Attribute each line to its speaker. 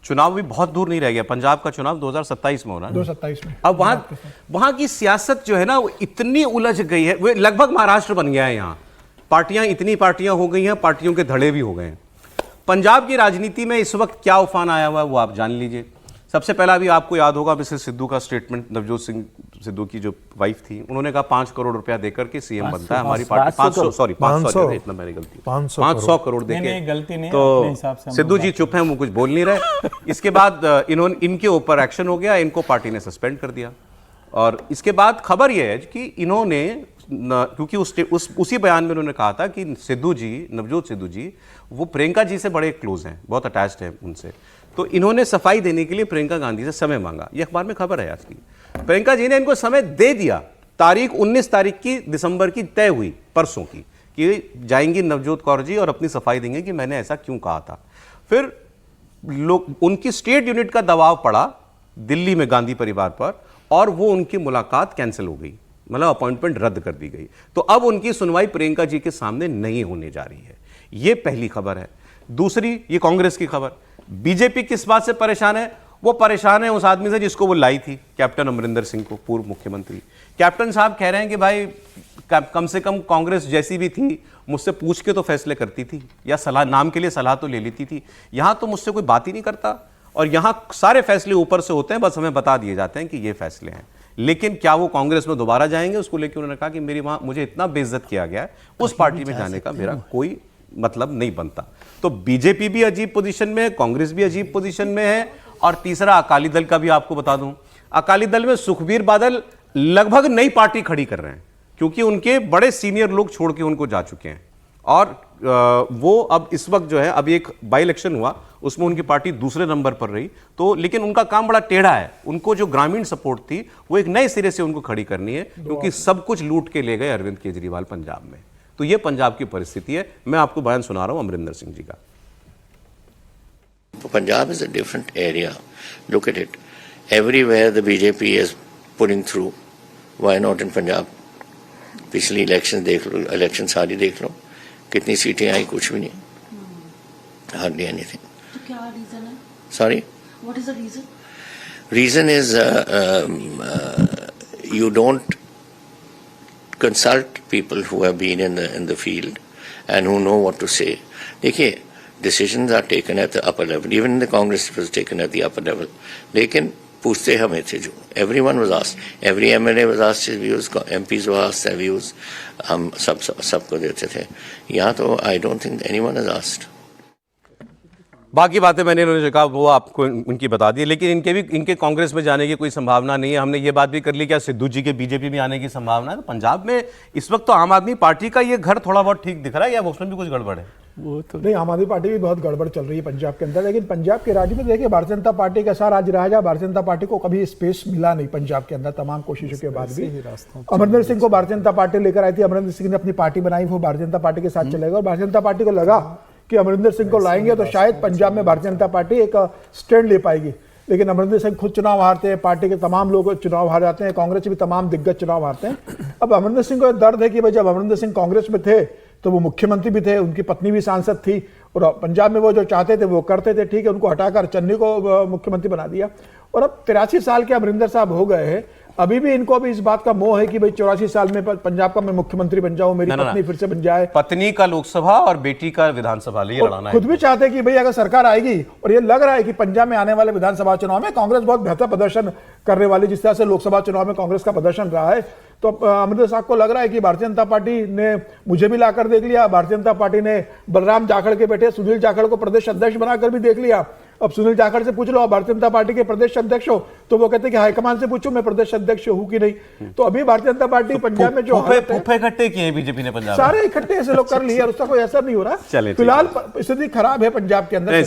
Speaker 1: चुनाव भी बहुत दूर नहीं रह गया, पंजाब का चुनाव 2027 में होना है।
Speaker 2: 2027 में।
Speaker 1: अब वहां की सियासत जो है ना वो इतनी उलझ गई है, वो लगभग महाराष्ट्र बन गया है। यहाँ पार्टियां, इतनी पार्टियां हो गई हैं, पार्टियों के धड़े भी हो गए हैं। पंजाब की राजनीति में इस वक्त क्या उफान आया हुआ है वो आप जान लीजिए। सबसे पहला भी आपको याद होगा मिसेस सिद्धू का स्टेटमेंट, नवजोत सिंह सिद्धू की जो वाइफ थी, उन्होंने कहा 5 करोड़ रुपया देकर के सीएम बनता है हमारी पार्टी। 500 इतना मेरी गलती, 500 करोड़ देके तो सिद्धू जी चुप हैं, वो कुछ बोल नहीं रहे। इसके बाद इनके ऊपर एक्शन हो गया, इनको पार्टी ने सस्पेंड कर दिया। और इसके बाद खबर यह है कि इन्होंने, क्योंकि उसी बयान में उन्होंने कहा था कि सिद्धू जी, नवजोत सिद्धू जी वो प्रियंका जी से बड़े क्लोज हैं, बहुत अटैच्ड हैं उनसे, तो इन्होंने सफाई देने के लिए प्रियंका गांधी से समय मांगा। ये अखबार में खबर है आज की। प्रियंका जी ने इनको समय दे दिया। तारीख 19 तारीख की दिसंबर की तय हुई, परसों की, कि जाएंगी नवजोत कौर जी और अपनी सफाई देंगे कि मैंने ऐसा क्यों कहा था। फिर लोग, उनकी स्टेट यूनिट का दबाव पड़ा दिल्ली में गांधी परिवार पर, और वो उनकी मुलाकात कैंसिल हो गई, मतलब अपॉइंटमेंट रद्द कर दी गई। तो अब उनकी सुनवाई प्रियंका जी के सामने नहीं होने जा रही है। ये पहली खबर है। दूसरी, ये कांग्रेस की खबर। बीजेपी किस बात से परेशान है? वो परेशान है उस आदमी से जिसको वो लाई थी, कैप्टन अमरिंदर सिंह को, पूर्व मुख्यमंत्री। कैप्टन साहब कह रहे हैं कि भाई कम से कम कांग्रेस जैसी भी थी मुझसे पूछ के तो फैसले करती थी, या सलाह, नाम के लिए सलाह तो ले लेती थी। यहां तो मुझसे कोई बात ही नहीं करता, और यहां सारे फैसले ऊपर से होते हैं, बस हमें बता दिए जाते हैं कि ये फैसले हैं। लेकिन क्या वो कांग्रेस में दोबारा जाएंगे, उसको लेकर उन्होंने कहा कि मेरी वहां मुझे इतना बेइज्जत किया गया है, उस पार्टी में जाने का मेरा कोई मतलब नहीं बनता। तो बीजेपी भी अजीब पोजीशन में है, कांग्रेस भी अजीब पोजीशन में है। और तीसरा, अकाली दल का भी आपको बता दूं, अकाली दल में सुखबीर बादल लगभग नई पार्टी खड़ी कर रहे हैं, क्योंकि उनके बड़े सीनियर लोग छोड़ के उनको जा चुके हैं। और वो अब इस वक्त जो है, अब एक बाई इलेक्शन हुआ, उसमें उनकी पार्टी दूसरे नंबर पर रही, तो लेकिन उनका काम बड़ा टेढ़ा है। उनको जो ग्रामीण सपोर्ट थी वो एक नए सिरे से उनको खड़ी करनी है, क्योंकि सब कुछ लूट के ले गए अरविंद केजरीवाल पंजाब में। तो ये पंजाब की परिस्थिति है। मैं आपको बयान सुना रहा हूं अमरिंदर सिंह जी का।
Speaker 3: Punjab is a different area. Look at it. Everywhere the BJP is putting through. Why not in Punjab? पिछली इलेक्शन देख लो, इलेक्शन सारी देख लो, कितनी सीटें आई, कुछ भी नहीं, hardly anything.
Speaker 4: तो क्या रीजन है?
Speaker 3: Sorry?
Speaker 4: What is the reason?
Speaker 3: Reason is you don't consult people who have been in the field and who know what to say. देखिए, decisions are taken at the upper level. Even in the Congress it was taken at the upper level. लेकिन पूछते हमें थे जो, everyone was asked, every MLA was asked his views, MPs were asked their views, हम सबको देते थे। यहाँ तो I don't think anyone has asked.
Speaker 1: बाकी बातें मैंने उन्होंने कहा वो आपको उनकी बता दी, लेकिन इनके कांग्रेस में जाने की कोई संभावना नहीं है। हमने ये बात भी कर ली, क्या सिद्धू जी के बीजेपी में आने की संभावना है? तो पंजाब में इस वक्त तो आम आदमी पार्टी का ये घर थोड़ा बहुत ठीक दिख रहा है, या उसमें भी कुछ गड़बड़ है?
Speaker 2: वो तो नहीं, आम आदमी पार्टी भी बहुत गड़बड़ चल रही है पंजाब के अंदर। लेकिन पंजाब के राज्य में देखिए, भारतीय जनता पार्टी का सारा राज्य रहा, भारतीय जनता पार्टी को कभी स्पेस मिला नहीं पंजाब के अंदर, तमाम कोशिशों के बाद भी। अमरिंदर सिंह को भारतीय जनता पार्टी लेकर आई थी, अमरिंदर सिंह ने अपनी पार्टी बनाई, वो भारतीय जनता पार्टी के साथ चलेगा। और भारतीय जनता पार्टी को लगा कि अमरिंदर सिंह को लाएंगे तो शायद पंजाब में भारतीय जनता पार्टी एक स्टैंड ले पाएगी। लेकिन अमरिंदर सिंह खुद चुनाव हारते हैं, पार्टी के तमाम लोग चुनाव हार जाते हैं, कांग्रेस के भी तमाम दिग्गज चुनाव हारते हैं। अब अमरिंदर सिंह को दर्द है कि भाई जब अमरिंदर सिंह कांग्रेस में थे तो वो मुख्यमंत्री भी थे, उनकी पत्नी भी सांसद थी, और पंजाब में वो जो चाहते थे वो करते थे। ठीक है, उनको हटाकर चन्नी को मुख्यमंत्री बना दिया, और अब 83 साल के अमरिंदर साहब हो गए हैं। अभी भी इनको अभी इस बात का मोह है कि भाई 84 साल में पंजाब का मैं मुख्यमंत्री बन जाऊं, मेरी पत्नी फिर से बन जाए।
Speaker 1: पत्नी का लोकसभा और बेटी का विधानसभा लिए लड़ाना है।
Speaker 2: खुद भी चाहते हैं कि भाई अगर सरकार आएगी, और ये लग रहा है कि पंजाब में आने वाले विधानसभा चुनाव में कांग्रेस बहुत बेहतर प्रदर्शन करने वाली, जिस तरह से लोकसभा चुनाव में कांग्रेस का प्रदर्शन रहा है। तो अमरिंदर साहब को लग रहा है कि भारतीय जनता पार्टी ने मुझे भी लाकर देख लिया, भारतीय जनता पार्टी ने बलराम जाखड़ के बेटे सुनील जाखड़ को प्रदेश अध्यक्ष बनाकर भी देख लिया। अब सुनील जाखड़ से पूछ लो, भारतीय जनता पार्टी के प्रदेश अध्यक्ष हो, तो वो कहते हैं कि हाईकमान से पूछो मैं प्रदेश अध्यक्ष हूं कि नहीं। तो अभी भारतीय जनता पार्टी पंजाब में जो
Speaker 1: इकट्ठे किए बीजेपी ने पंजाब,
Speaker 2: सारे इकट्ठे ऐसे लोग कर लिए, और उसका कोई असर नहीं हो रहा। फिलहाल स्थिति खराब है पंजाब के अंदर।